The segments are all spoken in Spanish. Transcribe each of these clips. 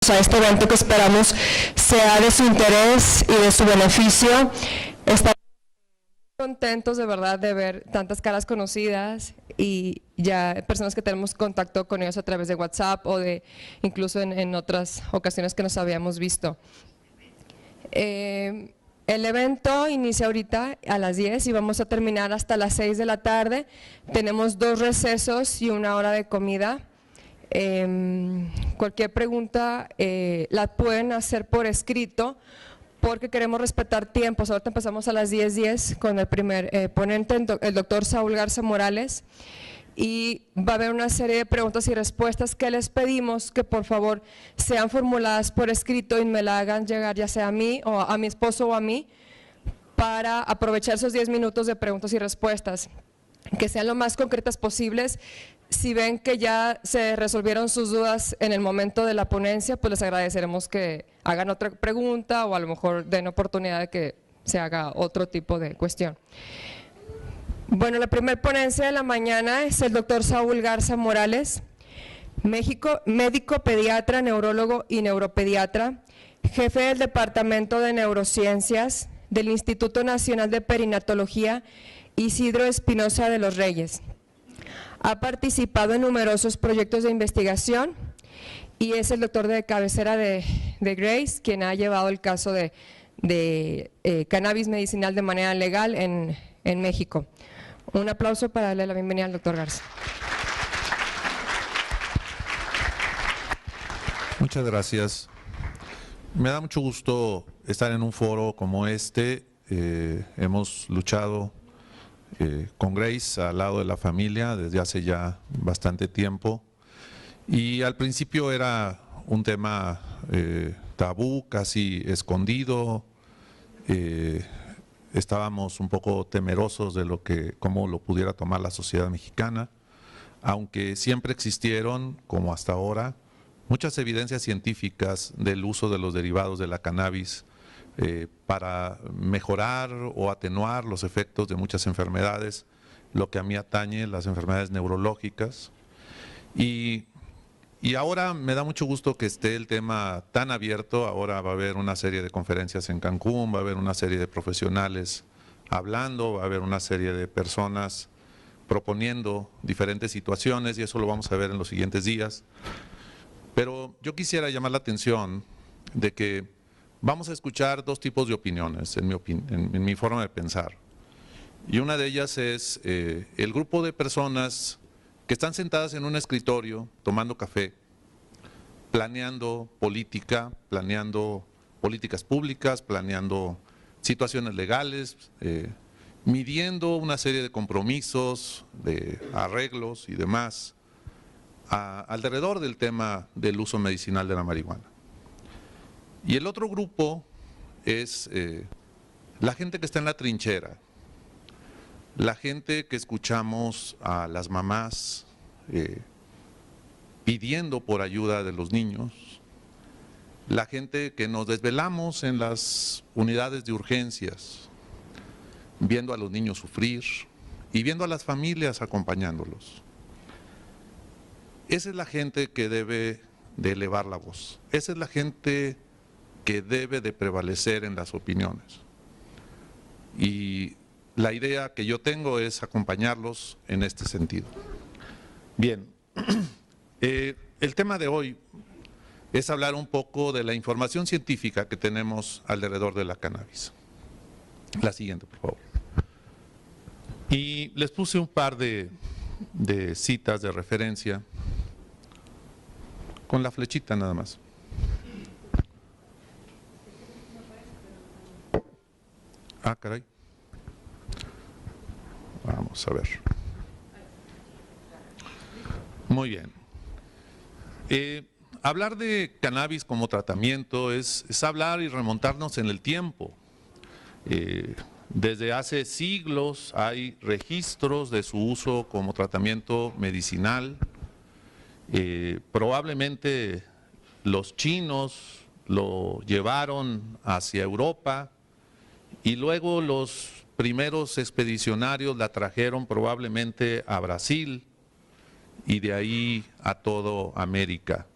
a este evento que esperamos sea de su interés y de su beneficio. Estamos contentos de verdad de ver tantas caras conocidas y ya personas que tenemos contacto con ellos a través de WhatsApp o de incluso en otras ocasiones que nos habíamos visto. El evento inicia ahorita a las 10 y vamos a terminar hasta las 6 de la tarde. Tenemos 2 recesos y 1 hora de comida. Cualquier pregunta la pueden hacer por escrito porque queremos respetar tiempos. Ahorita empezamos a las 10:10 con el primer ponente, el doctor Saúl Garza Morales, y va a haber una serie de preguntas y respuestas que les pedimos que por favor sean formuladas por escrito y me la hagan llegar ya sea a mí o a mi esposo o a mí para aprovechar esos 10 minutos de preguntas y respuestas, que sean lo más concretas posibles. Si ven que ya se resolvieron sus dudas en el momento de la ponencia, pues les agradeceremos que hagan otra pregunta o a lo mejor den oportunidad de que se haga otro tipo de cuestión. Bueno, la primera ponencia de la mañana es el doctor Saúl Garza Morales, médico, pediatra, neurólogo y neuropediatra, jefe del Departamento de Neurociencias del Instituto Nacional de Perinatología Isidro Espinosa de los Reyes. Ha participado en numerosos proyectos de investigación y es el doctor de cabecera de Grace, quien ha llevado el caso de cannabis medicinal de manera legal en México. Un aplauso para darle la bienvenida al doctor Garza. Muchas gracias. Me da mucho gusto estar en un foro como este. Hemos luchado con Grace al lado de la familia desde hace ya bastante tiempo y al principio era un tema tabú, casi escondido. Estábamos un poco temerosos de cómo lo pudiera tomar la sociedad mexicana, aunque siempre existieron, como hasta ahora, muchas evidencias científicas del uso de los derivados de la cannabis para mejorar o atenuar los efectos de muchas enfermedades, lo que a mí atañe, las enfermedades neurológicas. Y ahora me da mucho gusto que esté el tema tan abierto. Ahora va a haber una serie de conferencias en Cancún, va a haber una serie de profesionales hablando, va a haber una serie de personas proponiendo diferentes situaciones y eso lo vamos a ver en los siguientes días. Pero yo quisiera llamar la atención de que vamos a escuchar 2 tipos de opiniones, en mi forma de pensar. Y una de ellas es el grupo de personas que están sentadas en un escritorio tomando café, planeando política, planeando políticas públicas, planeando situaciones legales, midiendo una serie de compromisos, de arreglos y demás alrededor del tema del uso medicinal de la marihuana. Y el otro grupo es la gente que está en la trinchera, la gente que escuchamos a las mamás pidiendo por ayuda de los niños, la gente que nos desvelamos en las unidades de urgencias, viendo a los niños sufrir y viendo a las familias acompañándolos. Esa es la gente que debe de elevar la voz, esa es la gente que debe de prevalecer en las opiniones. Y la idea que yo tengo es acompañarlos en este sentido. Bien, el tema de hoy es hablar un poco de la información científica que tenemos alrededor de la cannabis. La siguiente, por favor. Y les puse un par de citas de referencia con la flechita nada más. Ah, caray. Vamos a ver. Muy bien. Hablar de cannabis como tratamiento es hablar y remontarnos en el tiempo. Desde hace siglos hay registros de su uso como tratamiento medicinal. Probablemente los chinos lo llevaron hacia Europa y luego los primeros expedicionarios la trajeron probablemente a Brasil y de ahí a toda América.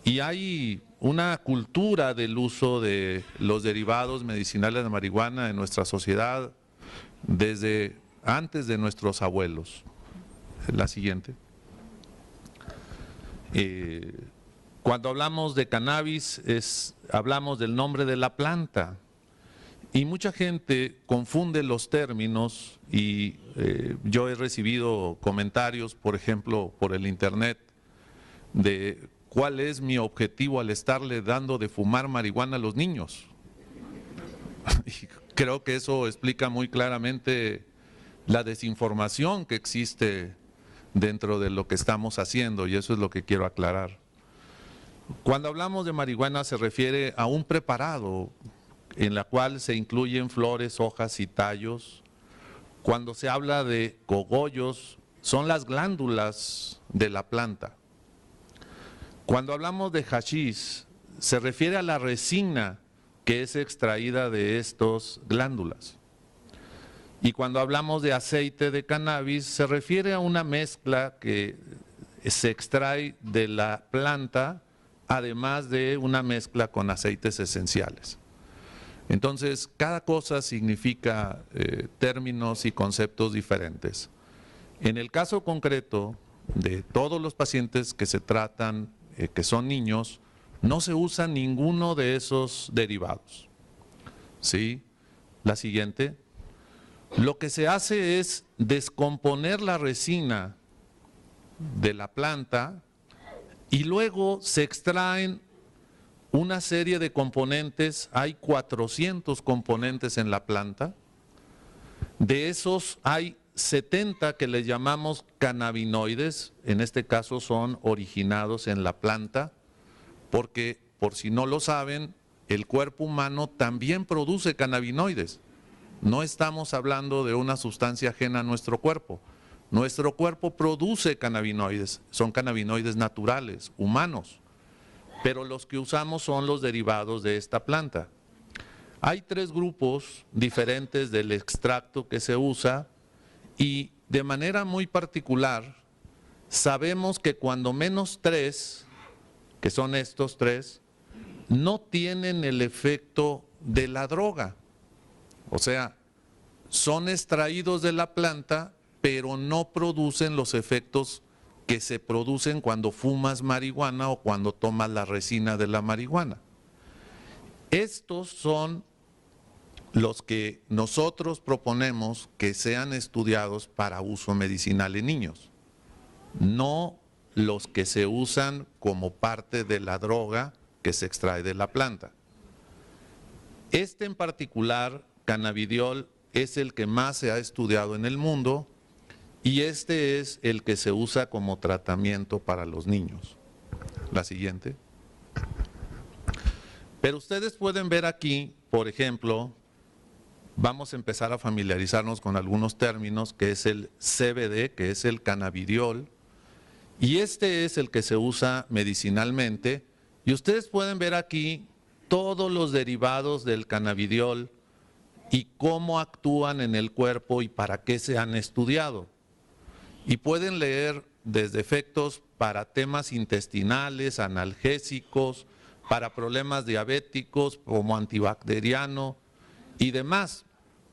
Y hay una cultura del uso de los derivados medicinales de marihuana en nuestra sociedad desde antes de nuestros abuelos. La siguiente. Cuando hablamos de cannabis, hablamos del nombre de la planta. Y mucha gente confunde los términos y yo he recibido comentarios, por ejemplo, por el internet, de cuál es mi objetivo al estarle dando de fumar marihuana a los niños. Y creo que eso explica muy claramente la desinformación que existe dentro de lo que estamos haciendo, y eso es lo que quiero aclarar. Cuando hablamos de marihuana se refiere a un preparado en la cual se incluyen flores, hojas y tallos. Cuando se habla de cogollos, son las glándulas de la planta. Cuando hablamos de hachís, se refiere a la resina que es extraída de estas glándulas. Y cuando hablamos de aceite de cannabis, se refiere a una mezcla que se extrae de la planta, además de una mezcla con aceites esenciales. Entonces, cada cosa significa términos y conceptos diferentes. En el caso concreto de todos los pacientes que se tratan, que son niños, no se usa ninguno de esos derivados. ¿Sí? La siguiente. Lo que se hace es descomponer la resina de la planta y luego se extraen una serie de componentes. Hay 400 componentes en la planta. De esos hay 70 que le llamamos cannabinoides, en este caso son originados en la planta, porque por si no lo saben, el cuerpo humano también produce cannabinoides. No estamos hablando de una sustancia ajena a nuestro cuerpo. Nuestro cuerpo produce cannabinoides, son cannabinoides naturales, humanos, pero los que usamos son los derivados de esta planta. Hay 3 grupos diferentes del extracto que se usa y de manera muy particular sabemos que cuando menos 3, que son estos 3, no tienen el efecto de la droga. O sea, son extraídos de la planta, pero no producen los efectos que se producen cuando fumas marihuana o cuando tomas la resina de la marihuana. Estos son los que nosotros proponemos que sean estudiados para uso medicinal en niños, no los que se usan como parte de la droga que se extrae de la planta. Este en particular, cannabidiol, es el que más se ha estudiado en el mundo y este es el que se usa como tratamiento para los niños. La siguiente. Pero ustedes pueden ver aquí, por ejemplo, vamos a empezar a familiarizarnos con algunos términos, que es el CBD, que es el cannabidiol, y este es el que se usa medicinalmente, y ustedes pueden ver aquí todos los derivados del cannabidiol y cómo actúan en el cuerpo y para qué se han estudiado. Y pueden leer desde efectos para temas intestinales, analgésicos, para problemas diabéticos, como antibacteriano y demás.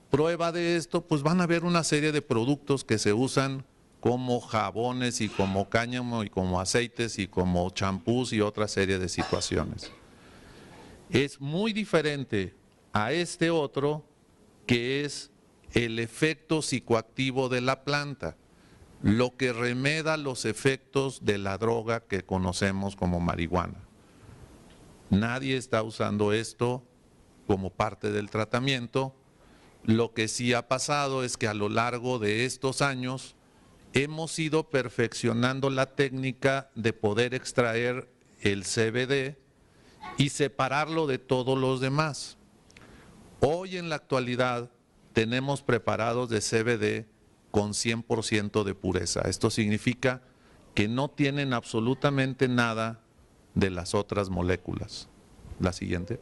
Prueba de esto, pues van a ver una serie de productos que se usan como jabones y como cáñamo y como aceites y como champús y otra serie de situaciones. Es muy diferente a este otro, que es el efecto psicoactivo de la planta, lo que remeda los efectos de la droga que conocemos como marihuana. Nadie está usando esto como parte del tratamiento. Lo que sí ha pasado es que a lo largo de estos años hemos ido perfeccionando la técnica de poder extraer el CBD y separarlo de todos los demás. Hoy en la actualidad tenemos preparados de CBD con 100% de pureza. Esto significa que no tienen absolutamente nada de las otras moléculas. La siguiente.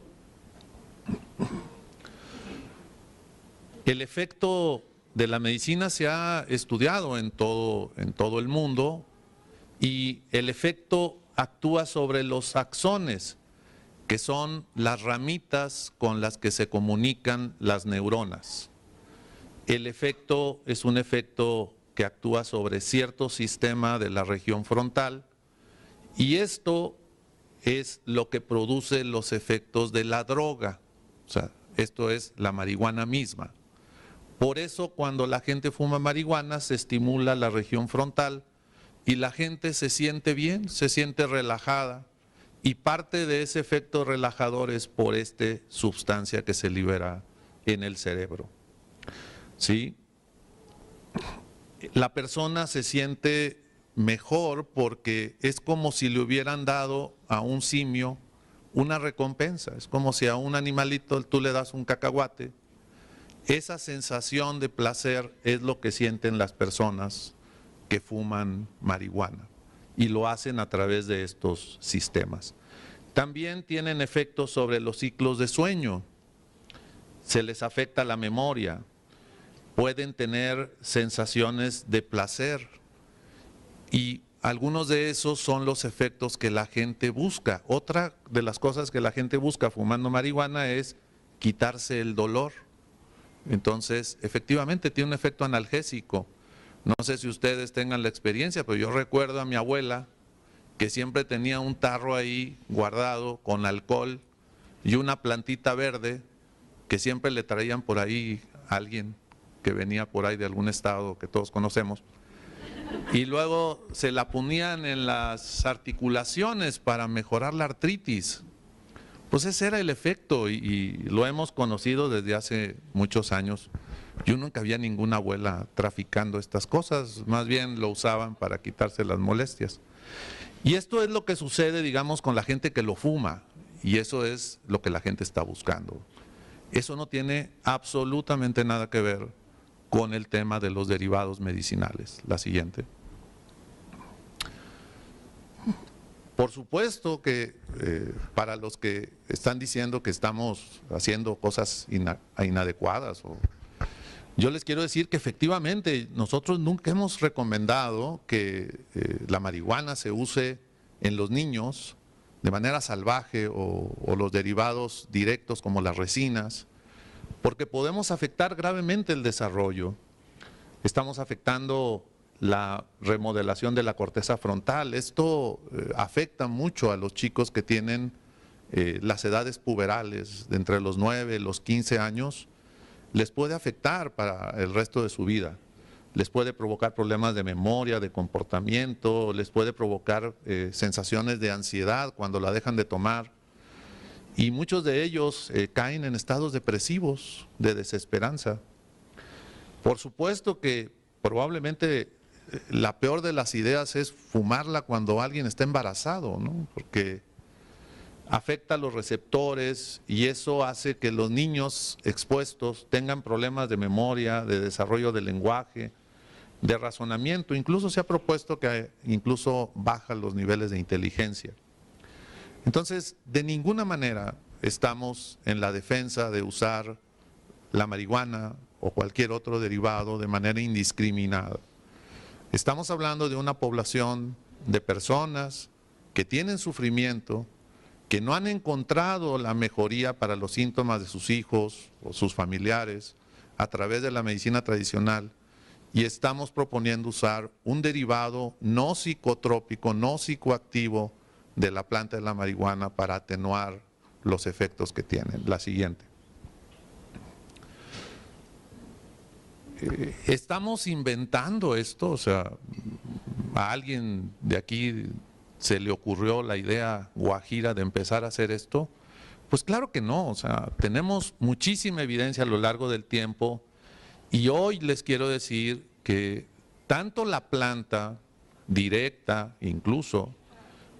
El efecto de la medicina se ha estudiado en todo el mundo y el efecto actúa sobre los axones, que son las ramitas con las que se comunican las neuronas. El efecto es un efecto que actúa sobre cierto sistema de la región frontal, y esto es lo que produce los efectos de la droga, o sea, esto es la marihuana misma. Por eso cuando la gente fuma marihuana se estimula la región frontal y la gente se siente bien, se siente relajada, y parte de ese efecto relajador es por esta sustancia que se libera en el cerebro. ¿Sí? La persona se siente mejor porque es como si le hubieran dado a un simio una recompensa, es como si a un animalito tú le das un cacahuate. Esa sensación de placer es lo que sienten las personas que fuman marihuana y lo hacen a través de estos sistemas. También tienen efectos sobre los ciclos de sueño, se les afecta la memoria, pueden tener sensaciones de placer y algunos de esos son los efectos que la gente busca. Otra de las cosas que la gente busca fumando marihuana es quitarse el dolor. Entonces, efectivamente tiene un efecto analgésico. No sé si ustedes tengan la experiencia, pero yo recuerdo a mi abuela que siempre tenía un tarro ahí guardado con alcohol y una plantita verde que siempre le traían por ahí a alguien que venía por ahí de algún estado que todos conocemos. Y luego se la ponían en las articulaciones para mejorar la artritis. Pues ese era el efecto y lo hemos conocido desde hace muchos años. Yo nunca había ninguna abuela traficando estas cosas, más bien lo usaban para quitarse las molestias. Y esto es lo que sucede, digamos, con la gente que lo fuma, y eso es lo que la gente está buscando. Eso no tiene absolutamente nada que ver con el tema de los derivados medicinales. La siguiente. Por supuesto que para los que están diciendo que estamos haciendo cosas inadecuadas, yo les quiero decir que efectivamente nosotros nunca hemos recomendado que la marihuana se use en los niños de manera salvaje o los derivados directos como las resinas, porque podemos afectar gravemente el desarrollo. Estamos afectando la remodelación de la corteza frontal. Esto afecta mucho a los chicos que tienen las edades puberales, de entre los 9 y los 15 años, les puede afectar para el resto de su vida. Les puede provocar problemas de memoria, de comportamiento, les puede provocar sensaciones de ansiedad cuando la dejan de tomar. Y muchos de ellos caen en estados depresivos, de desesperanza. Por supuesto que probablemente la peor de las ideas es fumarla cuando alguien está embarazado, ¿no? Porque afecta a los receptores y eso hace que los niños expuestos tengan problemas de memoria, de desarrollo del lenguaje, de razonamiento. Incluso se ha propuesto que incluso baja los niveles de inteligencia. Entonces, de ninguna manera estamos en la defensa de usar la marihuana o cualquier otro derivado de manera indiscriminada. Estamos hablando de una población de personas que tienen sufrimiento, que no han encontrado la mejoría para los síntomas de sus hijos o sus familiares a través de la medicina tradicional, y estamos proponiendo usar un derivado no psicotrópico, no psicoactivo de la planta de la marihuana para atenuar los efectos que tienen. La siguiente. Estamos inventando esto, o sea, a alguien de aquí se le ocurrió la idea guajira de empezar a hacer esto. Pues claro que no, o sea, tenemos muchísima evidencia a lo largo del tiempo y hoy les quiero decir que tanto la planta directa incluso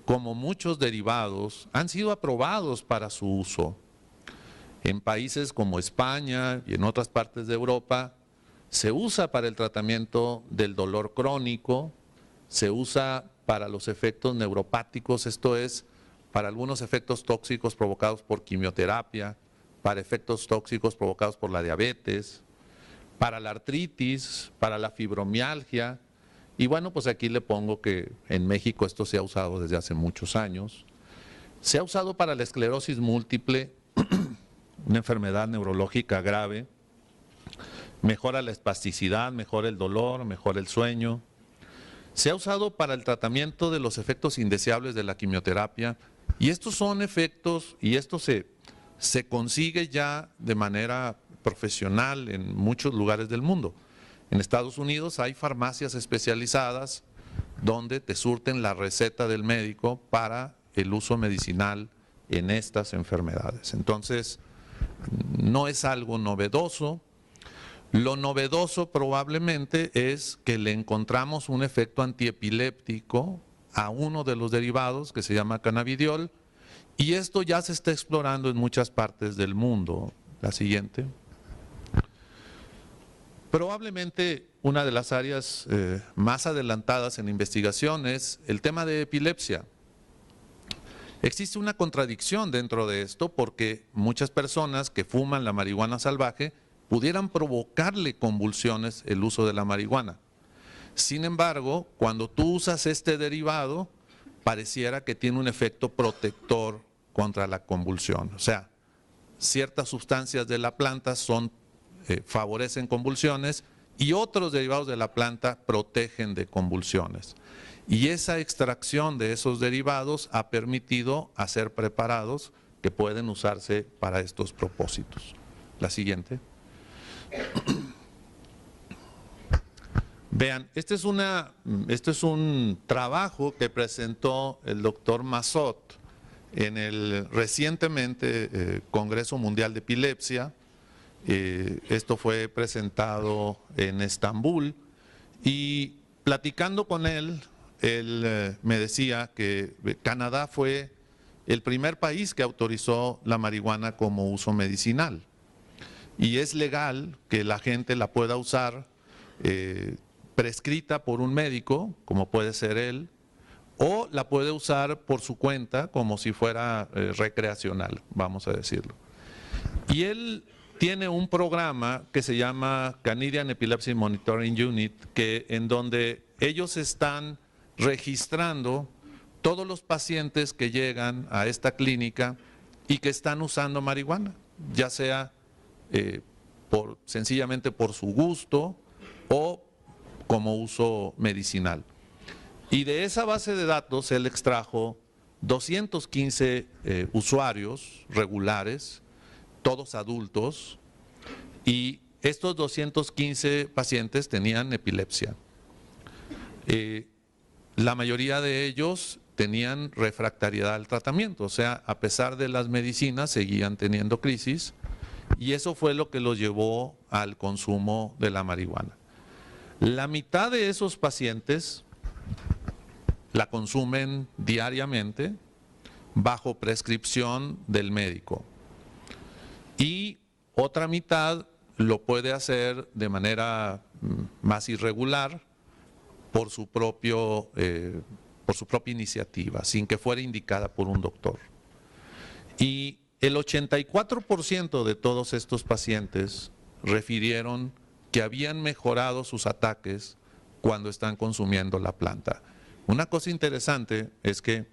como muchos derivados han sido aprobados para su uso. En países como España y en otras partes de Europa se usa para el tratamiento del dolor crónico, se usa para los efectos neuropáticos, esto es, para algunos efectos tóxicos provocados por quimioterapia, para efectos tóxicos provocados por la diabetes, para la artritis, para la fibromialgia Y bueno, pues aquí le pongo que en México esto se ha usado desde hace muchos años. Se ha usado para la esclerosis múltiple, una enfermedad neurológica grave. Mejora la espasticidad, mejora el dolor, mejora el sueño. Se ha usado para el tratamiento de los efectos indeseables de la quimioterapia. Y estos son efectos, y esto se consigue ya de manera profesional en muchos lugares del mundo. En Estados Unidos hay farmacias especializadas donde te surten la receta del médico para el uso medicinal en estas enfermedades. Entonces, no es algo novedoso. Lo novedoso probablemente es que le encontramos un efecto antiepiléptico a uno de los derivados que se llama cannabidiol, y esto ya se está explorando en muchas partes del mundo. La siguiente. Probablemente una de las áreas más adelantadas en investigación es el tema de epilepsia. Existe una contradicción dentro de esto porque muchas personas que fuman la marihuana salvaje pudieran provocarle convulsiones el uso de la marihuana. Sin embargo, cuando tú usas este derivado, pareciera que tiene un efecto protector contra la convulsión. O sea, ciertas sustancias de la planta favorecen convulsiones y otros derivados de la planta protegen de convulsiones. Y esa extracción de esos derivados ha permitido hacer preparados que pueden usarse para estos propósitos. La siguiente. Vean, este es un trabajo que presentó el doctor Mazot en el recientemente Congreso Mundial de Epilepsia. Esto fue presentado en Estambul y platicando con él, me decía que Canadá fue el primer país que autorizó la marihuana como uso medicinal. Y es legal que la gente la pueda usar prescrita por un médico, como puede ser él, o la puede usar por su cuenta como si fuera recreacional, vamos a decirlo. Y él tiene un programa que se llama Canadian Epilepsy Monitoring Unit, en donde ellos están registrando todos los pacientes que llegan a esta clínica y que están usando marihuana, ya sea sencillamente por su gusto o como uso medicinal. Y de esa base de datos él extrajo 215 usuarios regulares, todos adultos, y estos 215 pacientes tenían epilepsia. La mayoría de ellos tenían refractariedad al tratamiento, o sea, a pesar de las medicinas seguían teniendo crisis, y eso fue lo que los llevó al consumo de la marihuana. La mitad de esos pacientes la consumen diariamente bajo prescripción del médico y otra mitad lo puede hacer de manera más irregular por su propia iniciativa, sin que fuera indicada por un doctor. Y el 84% de todos estos pacientes refirieron que habían mejorado sus ataques cuando están consumiendo la planta. Una cosa interesante es que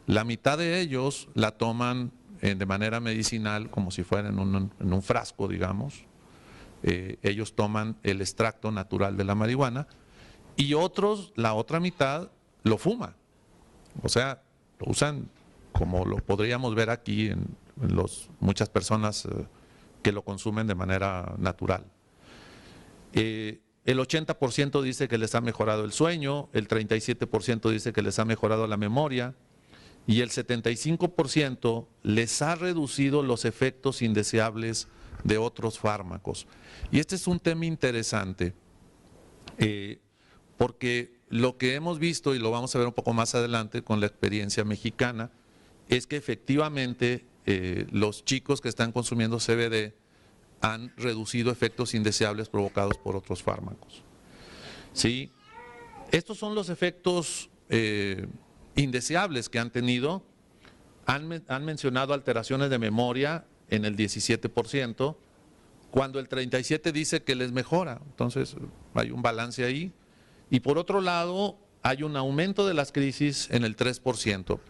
la mitad de ellos la toman de manera medicinal, como si fuera en un frasco, digamos. Ellos toman el extracto natural de la marihuana y otros, la otra mitad, lo fuma. O sea, lo usan como lo podríamos ver aquí en muchas personas que lo consumen de manera natural. El 80% dice que les ha mejorado el sueño, el 37% dice que les ha mejorado la memoria y el 75% les ha reducido los efectos indeseables de otros fármacos. Y este es un tema interesante porque lo que hemos visto, y lo vamos a ver un poco más adelante con la experiencia mexicana, es que efectivamente los chicos que están consumiendo CBD han reducido efectos indeseables provocados por otros fármacos. ¿Sí? Estos son los efectos indeseables que han tenido. Han mencionado alteraciones de memoria en el 17%, cuando el 37% dice que les mejora. Entonces hay un balance ahí. Y por otro lado, hay un aumento de las crisis en el 3%.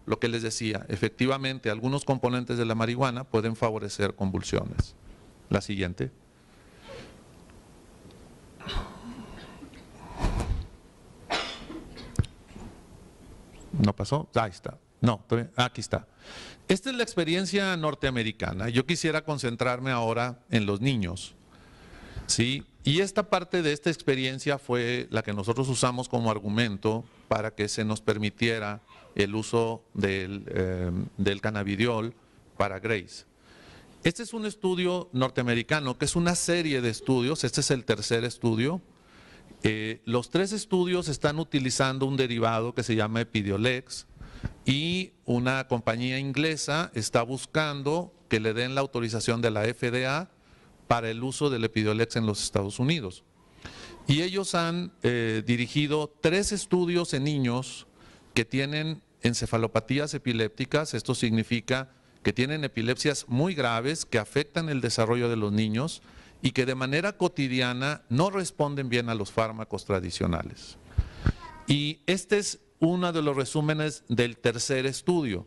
Lo que les decía, efectivamente, algunos componentes de la marihuana pueden favorecer convulsiones. La siguiente. ¿No pasó? Ahí está. No, aquí está. Esta es la experiencia norteamericana. Yo quisiera concentrarme ahora en los niños, ¿sí? Y esta parte de esta experiencia fue la que nosotros usamos como argumento para que se nos permitiera el uso del cannabidiol para Grace. Este es un estudio norteamericano, que es una serie de estudios. Este es el tercer estudio. Los 3 estudios están utilizando un derivado que se llama Epidiolex, y una compañía inglesa está buscando que le den la autorización de la FDA para el uso del Epidiolex en los Estados Unidos. Y ellos han dirigido 3 estudios en niños que tienen encefalopatías epilépticas. Esto significa que tienen epilepsias muy graves que afectan el desarrollo de los niños y que de manera cotidiana no responden bien a los fármacos tradicionales. Y este es uno de los resúmenes del tercer estudio.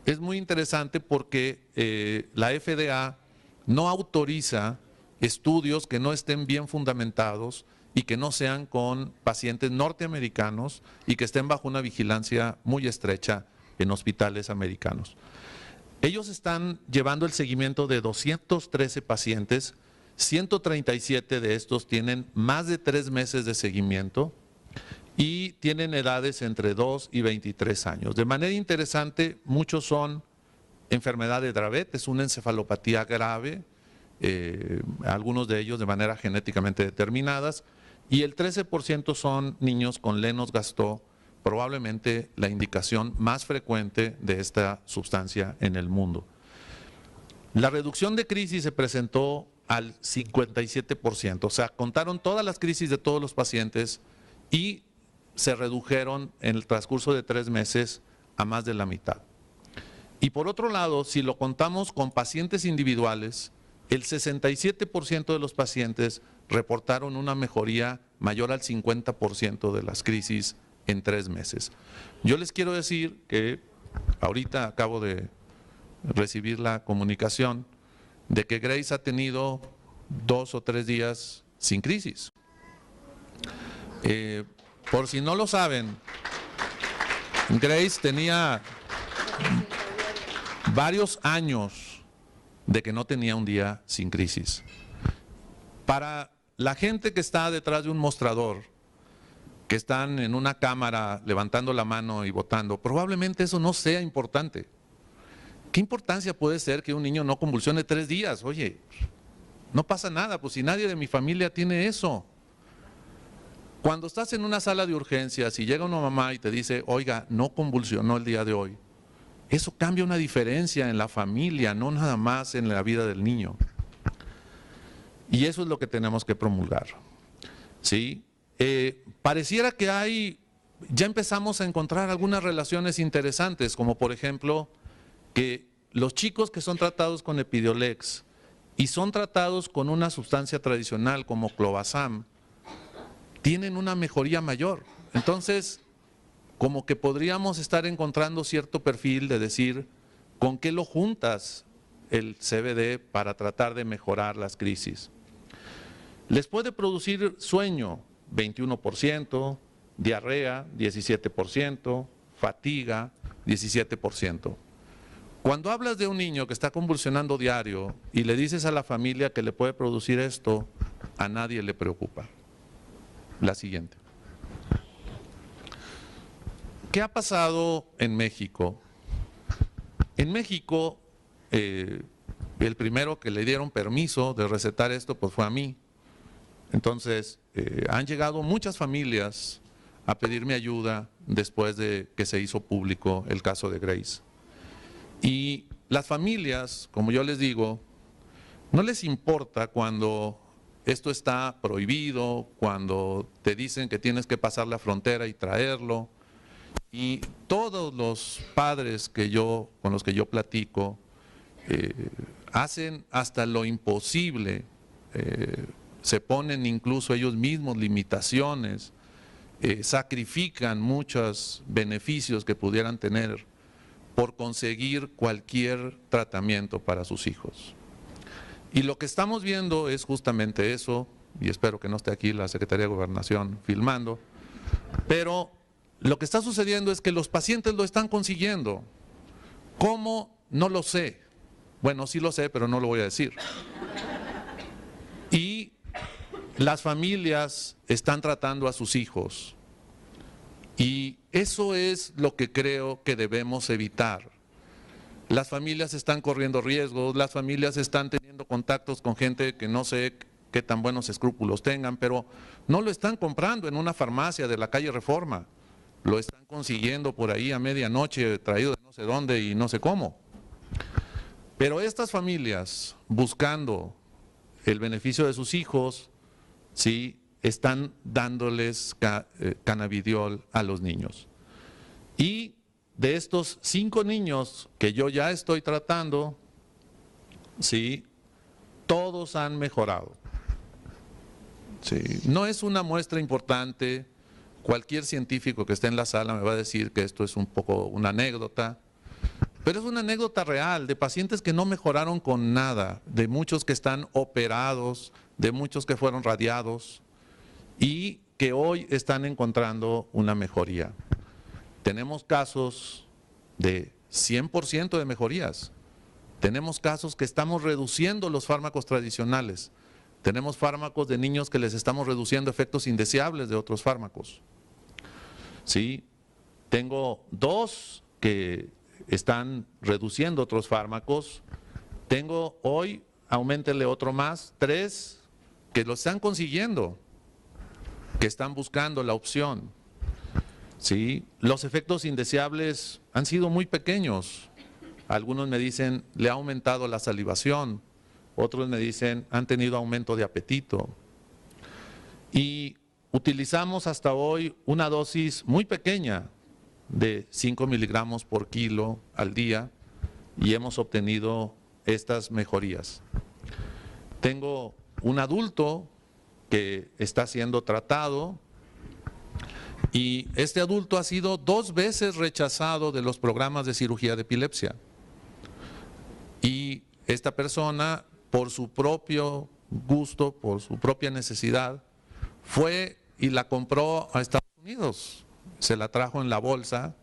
Es muy interesante porque la FDA no autoriza estudios que no estén bien fundamentados y que no sean con pacientes norteamericanos y que estén bajo una vigilancia muy estrecha en hospitales americanos. Ellos están llevando el seguimiento de 213 pacientes, 137 de estos tienen más de 3 meses de seguimiento y tienen edades entre 2 y 23 años. De manera interesante, muchos son enfermedad de Dravet, es una encefalopatía grave, algunos de ellos de manera genéticamente determinadas, y el 13% son niños con Lennox-Gastaut, probablemente la indicación más frecuente de esta sustancia en el mundo. La reducción de crisis se presentó al 57%, o sea, contaron todas las crisis de todos los pacientes y se redujeron en el transcurso de 3 meses a más de la mitad. Y por otro lado, si lo contamos con pacientes individuales, el 67% de los pacientes reportaron una mejoría mayor al 50% de las crisis en 3 meses. Yo les quiero decir que ahorita acabo de recibir la comunicación de que Grace ha tenido 2 o 3 días sin crisis. Por si no lo saben, Grace tenía varios años de que no tenía un día sin crisis. Para la gente que está detrás de un mostrador, que están en una cámara levantando la mano y votando, probablemente eso no sea importante. ¿Qué importancia puede ser que un niño no convulsione 3 días? Oye, no pasa nada, pues si nadie de mi familia tiene eso. Cuando estás en una sala de urgencias y llega una mamá y te dice, oiga, no convulsionó el día de hoy, eso cambia una diferencia en la familia, no nada más en la vida del niño. Y eso es lo que tenemos que promulgar, ¿sí? Pareciera que ya empezamos a encontrar algunas relaciones interesantes, como por ejemplo, que los chicos que son tratados con Epidiolex y son tratados con una sustancia tradicional como Clobazam, tienen una mejoría mayor. Entonces, como que podríamos estar encontrando cierto perfil de decir, ¿con qué lo juntas el CBD para tratar de mejorar las crisis? Les puede producir sueño, 21%, diarrea, 17%, fatiga, 17%. Cuando hablas de un niño que está convulsionando diario y le dices a la familia que le puede producir esto, a nadie le preocupa. La siguiente. ¿Qué ha pasado en México? En México, el primero que le dieron permiso de recetar esto pues fue a mí. Entonces, han llegado muchas familias a pedirme ayuda después de que se hizo público el caso de Grace. Y las familias, como yo les digo, no les importa cuando esto está prohibido, cuando te dicen que tienes que pasar la frontera y traerlo. Y todos los padres con los que yo platico hacen hasta lo imposible, se ponen incluso ellos mismos limitaciones sacrifican muchos beneficios que pudieran tener por conseguir cualquier tratamiento para sus hijos. Y lo que estamos viendo es justamente eso, y espero que no esté aquí la Secretaría de Gobernación filmando, pero lo que está sucediendo es que los pacientes lo están consiguiendo. ¿Cómo? No lo sé. Bueno, sí lo sé, pero no lo voy a decir. Y las familias están tratando a sus hijos. Y eso es lo que creo que debemos evitar. Las familias están corriendo riesgos, las familias están teniendo contactos con gente que no sé qué tan buenos escrúpulos tengan, pero no lo están comprando en una farmacia de la calle Reforma. Lo están consiguiendo por ahí a medianoche, traído de no sé dónde y no sé cómo. Pero estas familias, buscando el beneficio de sus hijos, sí, están dándoles cannabidiol a los niños. Y de estos 5 niños que yo ya estoy tratando, sí, todos han mejorado. Sí, no es una muestra importante. Cualquier científico que esté en la sala me va a decir que esto es un poco una anécdota, pero es una anécdota real de pacientes que no mejoraron con nada, de muchos que están operados, de muchos que fueron radiados y que hoy están encontrando una mejoría. Tenemos casos de 100% de mejorías, tenemos casos que estamos reduciendo los fármacos tradicionales, tenemos fármacos de niños que les estamos reduciendo efectos indeseables de otros fármacos. Sí, tengo 2 que están reduciendo otros fármacos, tengo hoy, auméntele otro más, 3 que lo están consiguiendo, que están buscando la opción. Sí, los efectos indeseables han sido muy pequeños. Algunos me dicen, le ha aumentado la salivación, otros me dicen, han tenido aumento de apetito. Y utilizamos hasta hoy una dosis muy pequeña de 5 miligramos por kilo al día y hemos obtenido estas mejorías. Tengo un adulto que está siendo tratado y este adulto ha sido 2 veces rechazado de los programas de cirugía de epilepsia. Y esta persona, por su propio gusto, por su propia necesidad, fue y la compró a Estados Unidos, se la trajo en la bolsa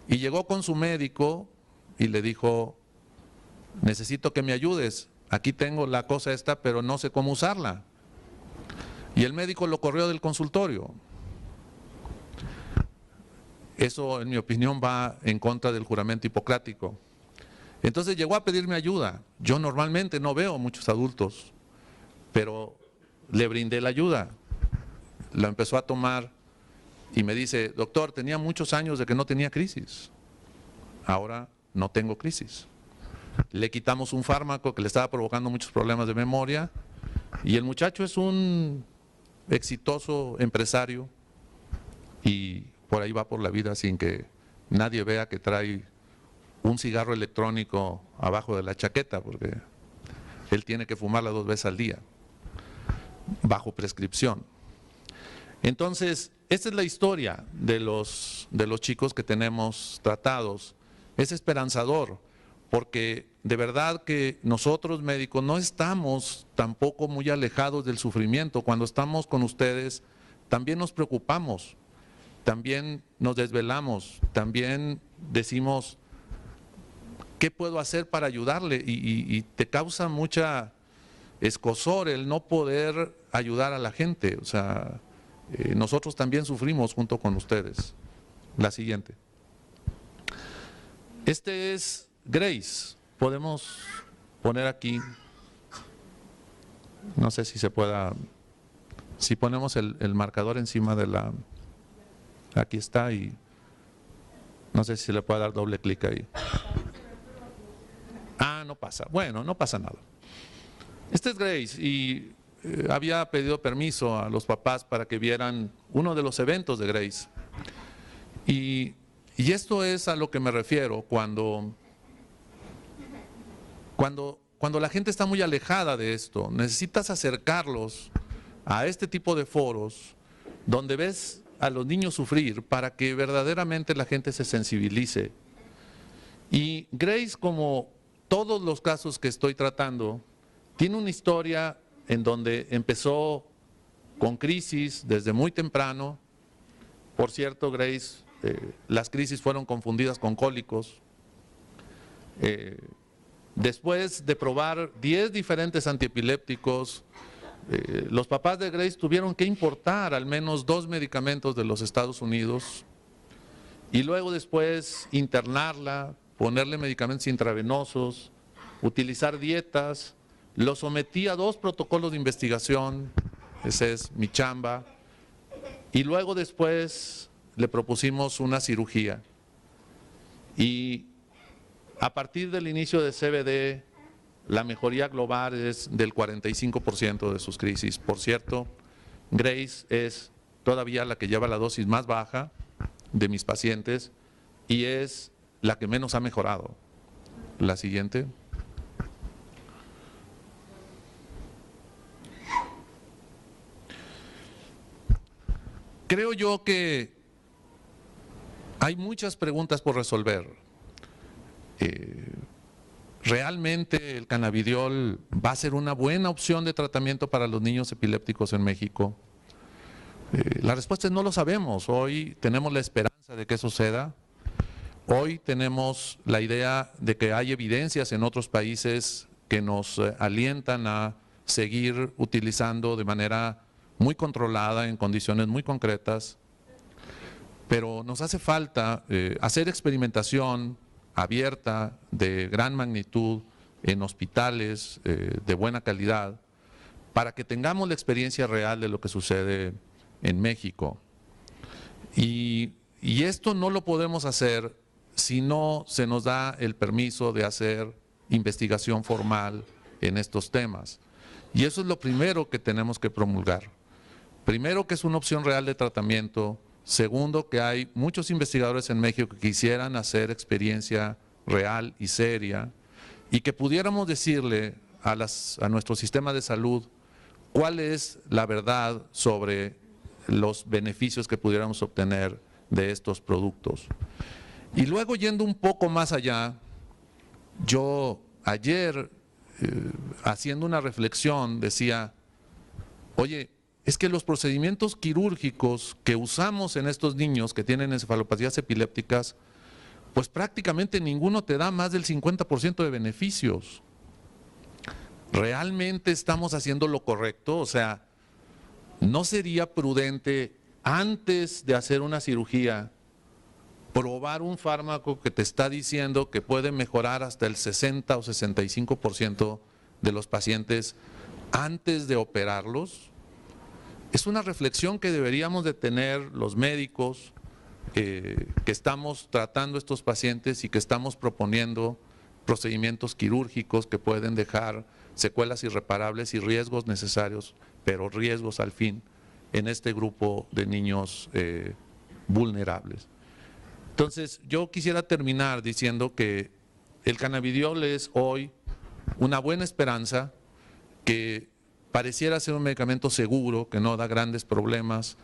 y llegó con su médico y le dijo, necesito que me ayudes, aquí tengo la cosa esta, pero no sé cómo usarla. Y el médico lo corrió del consultorio. Eso, en mi opinión, va en contra del juramento hipocrático. Entonces llegó a pedirme ayuda. Yo normalmente no veo muchos adultos, pero le brindé la ayuda. La empezó a tomar y me dice, doctor, tenía muchos años de que no tenía crisis. Ahora no tengo crisis. Le quitamos un fármaco que le estaba provocando muchos problemas de memoria y el muchacho es un exitoso empresario y por ahí va por la vida sin que nadie vea que trae un cigarro electrónico abajo de la chaqueta, porque él tiene que fumarla 2 veces al día, bajo prescripción. Entonces, esta es la historia de los chicos que tenemos tratados. Es esperanzador, porque de verdad que nosotros médicos no estamos tampoco muy alejados del sufrimiento. Cuando estamos con ustedes, también nos preocupamos, también nos desvelamos, también decimos, ¿qué puedo hacer para ayudarle? Y te causa mucha escozor el no poder ayudar a la gente. O sea, nosotros también sufrimos junto con ustedes. La siguiente. Este es Grace. Podemos poner aquí, no sé si se pueda, si ponemos el marcador encima de la, aquí está y no sé si se le puede dar doble clic ahí. Ah, no pasa. Bueno, no pasa nada. Este es Grace y había pedido permiso a los papás para que vieran uno de los eventos de Grace. Y esto es a lo que me refiero cuando la gente está muy alejada de esto. Necesitas acercarlos a este tipo de foros donde ves a los niños sufrir para que verdaderamente la gente se sensibilice. Y Grace, como todos los casos que estoy tratando, tiene una historia en donde empezó con crisis desde muy temprano. Por cierto, Grace, las crisis fueron confundidas con cólicos. Después de probar 10 diferentes antiepilépticos, los papás de Grace tuvieron que importar al menos 2 medicamentos de los Estados Unidos y luego después internarla, ponerle medicamentos intravenosos, utilizar dietas. Lo sometí a 2 protocolos de investigación, esa es mi chamba, y luego después le propusimos una cirugía. Y a partir del inicio de CBD, la mejoría global es del 45% de sus crisis. Por cierto, Grace es todavía la que lleva la dosis más baja de mis pacientes y es la que menos ha mejorado. La siguiente. Creo yo que hay muchas preguntas por resolver. ¿Realmente el cannabidiol va a ser una buena opción de tratamiento para los niños epilépticos en México? La respuesta es no lo sabemos. Hoy tenemos la esperanza de que suceda. Hoy tenemos la idea de que hay evidencias en otros países que nos alientan a seguir utilizando de manera muy controlada, en condiciones muy concretas, pero nos hace falta hacer experimentación abierta de gran magnitud en hospitales de buena calidad para que tengamos la experiencia real de lo que sucede en México. Y esto no lo podemos hacer si no se nos da el permiso de hacer investigación formal en estos temas. Y eso es lo primero que tenemos que promulgar. Primero, que es una opción real de tratamiento. Segundo, que hay muchos investigadores en México que quisieran hacer experiencia real y seria y que pudiéramos decirle a nuestro sistema de salud cuál es la verdad sobre los beneficios que pudiéramos obtener de estos productos. Y luego, yendo un poco más allá, yo ayer haciendo una reflexión decía, oye, es que los procedimientos quirúrgicos que usamos en estos niños que tienen encefalopatías epilépticas, pues prácticamente ninguno te da más del 50% de beneficios. ¿Realmente estamos haciendo lo correcto? O sea, ¿no sería prudente antes de hacer una cirugía probar un fármaco que te está diciendo que puede mejorar hasta el 60 o 65% de los pacientes antes de operarlos? Es una reflexión que deberíamos de tener los médicos que estamos tratando estos pacientes y que estamos proponiendo procedimientos quirúrgicos que pueden dejar secuelas irreparables y riesgos necesarios, pero riesgos al fin, en este grupo de niños vulnerables. Entonces, yo quisiera terminar diciendo que el cannabidiol es hoy una buena esperanza, que pareciera ser un medicamento seguro, que no da grandes problemas,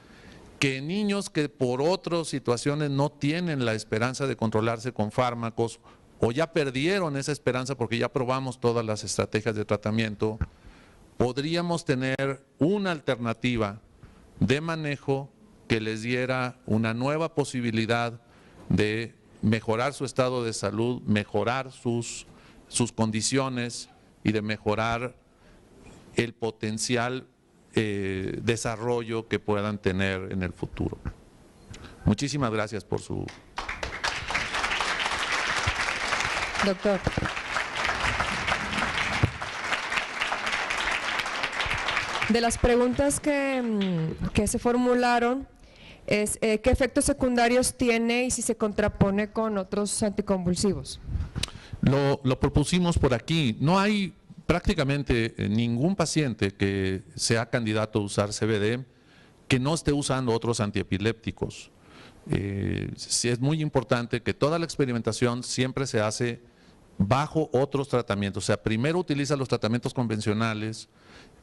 que niños que por otras situaciones no tienen la esperanza de controlarse con fármacos o ya perdieron esa esperanza porque ya probamos todas las estrategias de tratamiento, podríamos tener una alternativa de manejo que les diera una nueva posibilidad de mejorar su estado de salud, mejorar sus condiciones y de mejorar el potencial desarrollo que puedan tener en el futuro. Muchísimas gracias por su... Doctor. De las preguntas que se formularon, es ¿qué efectos secundarios tiene y si se contrapone con otros anticonvulsivos? Lo propusimos por aquí. No hay prácticamente ningún paciente que sea candidato a usar CBD que no esté usando otros antiepilépticos. Sí es muy importante que toda la experimentación siempre se hace bajo otros tratamientos. O sea, primero utiliza los tratamientos convencionales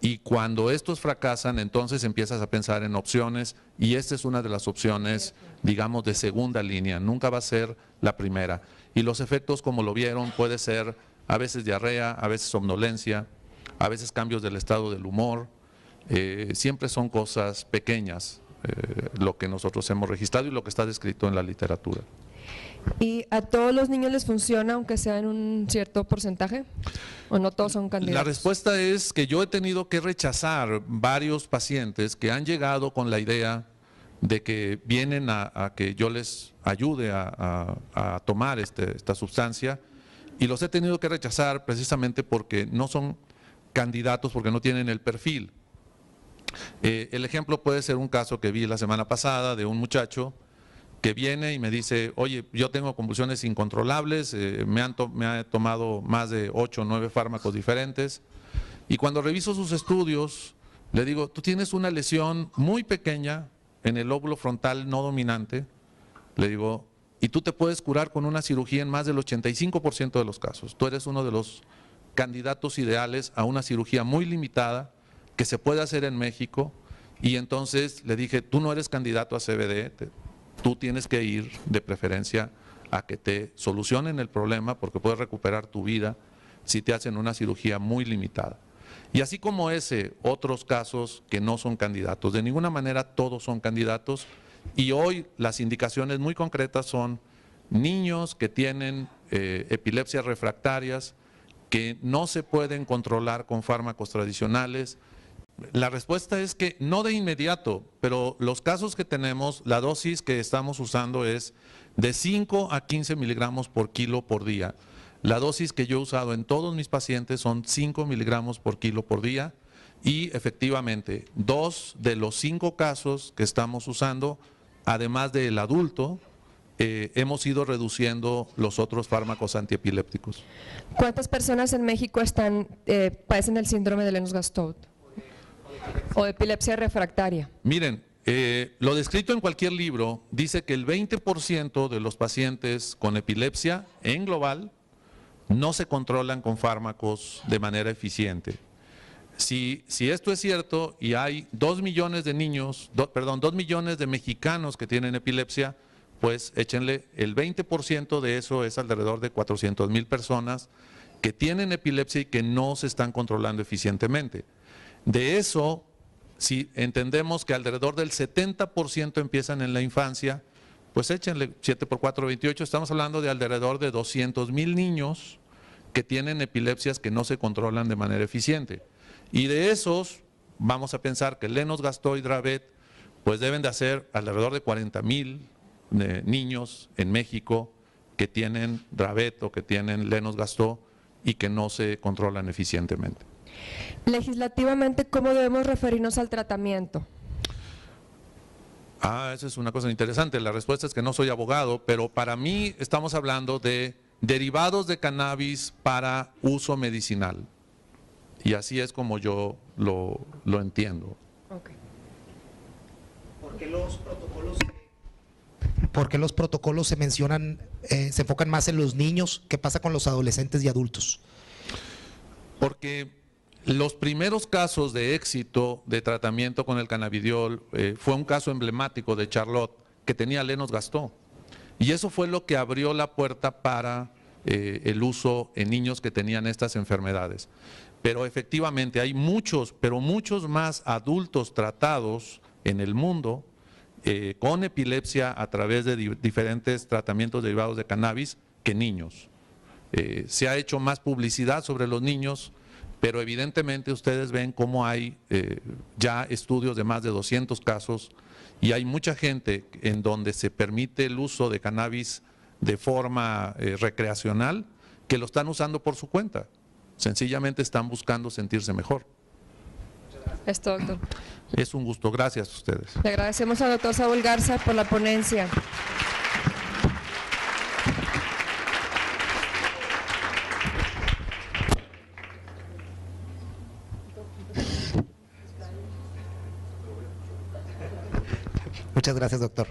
y cuando estos fracasan, entonces empiezas a pensar en opciones y esta es una de las opciones, digamos, de segunda línea. Nunca va a ser la primera. Y los efectos, como lo vieron, puede ser a veces diarrea, a veces somnolencia, a veces cambios del estado del humor. Siempre son cosas pequeñas lo que nosotros hemos registrado y lo que está descrito en la literatura. ¿Y a todos los niños les funciona, aunque sea en un cierto porcentaje? ¿O no todos son candidatos? La respuesta es que yo he tenido que rechazar varios pacientes que han llegado con la idea de que vienen a que yo les ayude a tomar esta sustancia, y los he tenido que rechazar precisamente porque no son candidatos, porque no tienen el perfil. El ejemplo puede ser un caso que vi la semana pasada de un muchacho que viene y me dice, oye, yo tengo convulsiones incontrolables, me ha tomado más de 8 o 9 fármacos diferentes, y cuando reviso sus estudios, le digo, tú tienes una lesión muy pequeña en el lóbulo frontal no dominante, le digo, y tú te puedes curar con una cirugía en más del 85% de los casos. Tú eres uno de los candidatos ideales a una cirugía muy limitada que se puede hacer en México, y entonces le dije, tú no eres candidato a CBD, tú tienes que ir de preferencia a que te solucionen el problema porque puedes recuperar tu vida si te hacen una cirugía muy limitada. Y así como ese, otros casos que no son candidatos. De ninguna manera todos son candidatos y hoy las indicaciones muy concretas son niños que tienen epilepsias refractarias que no se pueden controlar con fármacos tradicionales. La respuesta es que no de inmediato, pero los casos que tenemos, la dosis que estamos usando es de 5 a 15 miligramos por kilo por día. La dosis que yo he usado en todos mis pacientes son 5 miligramos por kilo por día y efectivamente 2 de los 5 casos que estamos usando, además del adulto, hemos ido reduciendo los otros fármacos antiepilépticos. ¿Cuántas personas en México padecen el síndrome de Lennox-Gastaut o epilepsia refractaria? Miren, lo descrito en cualquier libro dice que el 20% de los pacientes con epilepsia en global no se controlan con fármacos de manera eficiente. Si esto es cierto y hay 2 millones de niños, 2 millones de mexicanos que tienen epilepsia, pues échenle el 20% de eso, es alrededor de 400,000 personas que tienen epilepsia y que no se están controlando eficientemente. De eso, si entendemos que alrededor del 70% empiezan en la infancia, pues échenle 7 por 4, 28, estamos hablando de alrededor de 200,000 niños que tienen epilepsias que no se controlan de manera eficiente. Y de esos, vamos a pensar que Lennox-Gastaut y Dravet, pues deben de hacer alrededor de 40,000 niños en México que tienen Dravet o que tienen Lennox-Gastaut y que no se controlan eficientemente. Legislativamente, ¿cómo debemos referirnos al tratamiento? Esa es una cosa interesante. La respuesta es que no soy abogado, pero para mí estamos hablando de derivados de cannabis para uso medicinal. Y así es como yo lo entiendo. Okay. ¿Por qué los protocolos se mencionan, se enfocan más en los niños? ¿Qué pasa con los adolescentes y adultos? Porque los primeros casos de éxito de tratamiento con el cannabidiol fue un caso emblemático de Charlotte que tenía Lennox-Gastaut. Y eso fue lo que abrió la puerta para el uso en niños que tenían estas enfermedades. Pero efectivamente hay muchos, pero muchos más adultos tratados en el mundo con epilepsia a través de diferentes tratamientos derivados de cannabis que niños. Se ha hecho más publicidad sobre los niños, pero evidentemente ustedes ven cómo hay ya estudios de más de 200 casos y hay mucha gente en donde se permite el uso de cannabis de forma recreacional que lo están usando por su cuenta. Sencillamente están buscando sentirse mejor. Esto, doctor. Es un gusto. Gracias a ustedes. Le agradecemos al doctor Saúl Garza por la ponencia. Muchas gracias, doctor.